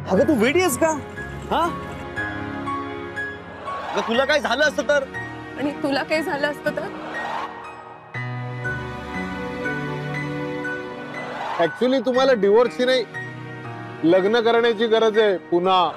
अगं तू वेडी आहेस का? हा, तुला काय झालं असतं तर? आणि तुला काय झालं असतं तर? ऍक्च्युली तुम्हाला डिवोर्सची नाही, लग्न करण्याची गरज आहे पुन्हा.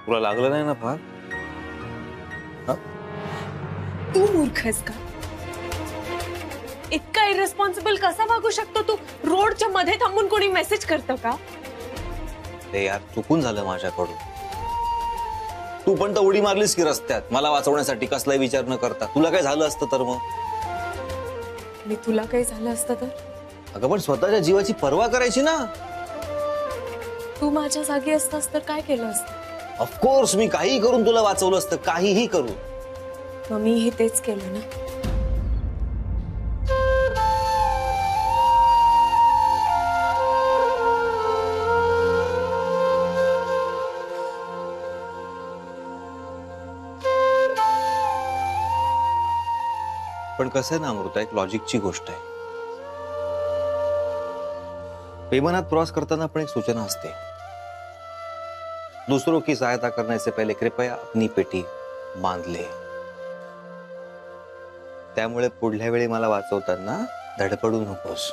तुला लागलं नाही ना फार? तू मूर्ख आहेस का? इतका इरेस्पॉन्सिबल कसा वागू शकतो तू? रोडच्या मध्ये थांबून कोणी मेसेज करतं का? ते यार चुकून झालं माझ्याकडून. तू पण तर उडी मारलीस की रस्त्यात मला वाचवण्यासाठी, कसलाही विचार न करता. तुला काय झालं असतं तर मग? आणि तुला काही झालं असतं तर? अगं पण स्वतःच्या जीवाची पर्वा करायची ना. तू माझ्या जागी असतास तर काय केलं असतं? ऑफकोर्स मी काही करून तुला वाचवलं असतं, काहीही करू. मग मी हे तेच केलं ना. पण कसं आहे ना अमृता, एक लॉजिकची गोष्ट आहे. विमानात प्रवास करताना पण एक सूचना असते, दूसरों की सहायता करने से पहले कृपया अपनी पेटी बांध ले. त्यामुळे पुढल्या वेळी मला वाचवताना धडपडू नकोस,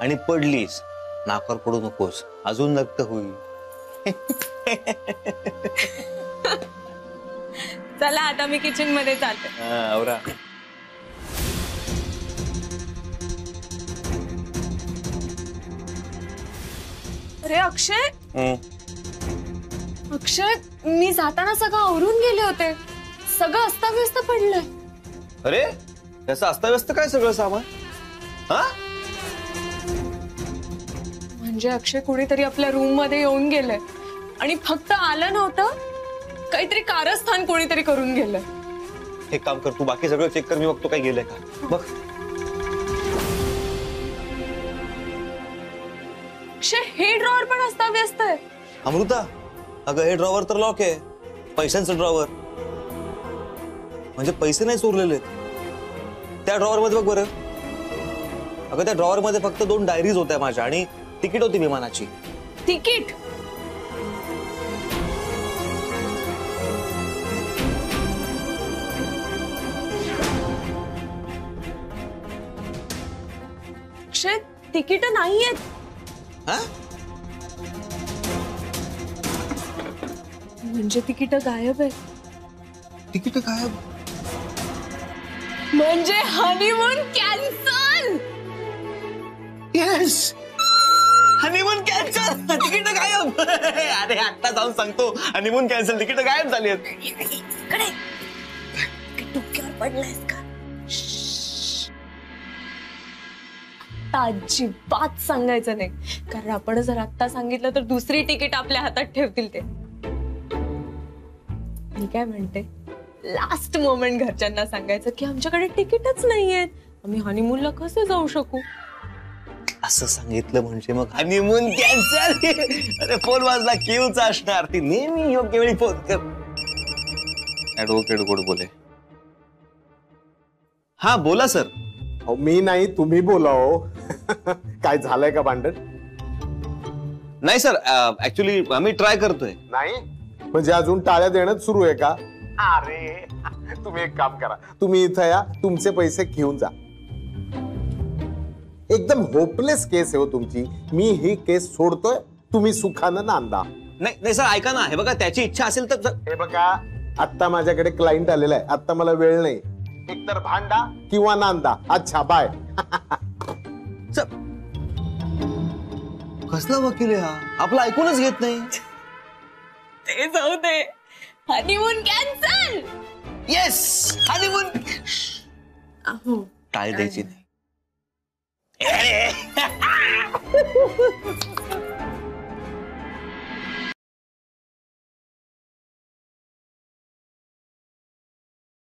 आणि पडलीस नाकावर पडू नकोस, अजून नक्त होईल. चला आता मी किचन मध्ये चालते. आवरा. अरे अक्षय, अक्षय मी जाताना सगळं आवरून गेले होते. सगळं अस्ताव्यस्त पडलंय. अरे त्याचं अस्ताव्यस्त काय सगळं सामान? हा, म्हणजे अक्षय कोणीतरी आपल्या रूम मध्ये येऊन गेलंय आणि फक्त आलं नव्हतं, काहीतरी कारस्थान कोणीतरी करून गेलंय. एक काम कर, तू बाकी सगळं चेक कर, मी बघतो काय गेलंय का. बघ. अक्षय हे ड्रॉवर पण अस्ताव्यस्त आहे. अमृता, अगं हे ड्रॉवर तर लॉक आहे, पैशांचं ड्रॉवर. म्हणजे पैसे नाही चोरलेले. त्या ड्रॉवर मध्ये बघ बरं. अगं त्या ड्रॉवर मध्ये फक्त 2 डायरीज होत्या माझ्या आणि तिकीट होती विमानाची. तिकीट? अक्षय तिकीट नाहीयेत. हा, म्हणजे तिकीट गायब आहे. तिकीट गायब म्हणजे honeymoon cancel. Yes, honeymoon cancel, ticket गायब. अरे आता जाऊन सांगतो, हनीमून कॅन्सल, तिकीट गायब झाली आहेत. डोक्यावर पडलायस का? अजिबात सांगायचं नाही, कारण आपण जर आता सांगितलं तर दुसरी तिकीट आपल्या हातात ठेवतील ते. मी काय म्हणते, लास्ट मोमेंट घरच्यांना सांगायचं की आमच्याकडे तिकीटच नाहीयेत, आम्ही हनीमूनला कसे जाऊ शकू. असं सांगितलं म्हणजे मग हनीमून कॅन्सल. अरे फोन वाजला, क्यूचा असणार. ती नेहमी योग्य वेळी फोन कर. ऍडव्होकेट गोड बोले. हा बोला सर. मी नाही, तुम्ही बोला हो. काय झालंय का भांडण? नाही सर, ऍक्च्युली आम्ही ट्राय करतोय. नाही म्हणजे अजून टाळ्या देणंच सुरू आहे का? अरे तुम्ही एक काम करा, तुम्ही इथं या, तुमचे पैसे घेऊन जा. एकदम होपलेस केस आहे हो तुमची. मी ही केस सोडतोय, तुम्ही सुखानं नांदा. नाही नाही सर, ऐका ना, हे बघा त्याची इच्छा असेल तर. हे बघा, आता माझ्याकडे क्लायंट आलेला आहे, आता मला वेळ नाही. एकतर भांडा किंवा नांदा. अच्छा बाय. कसला वकील आहे हा, आपला ऐकूनच घेत नाही. ते जाऊ दे, हनीमून कॅन्सल. Yes, honeymoon. अहो टाळी द्यायची नाही.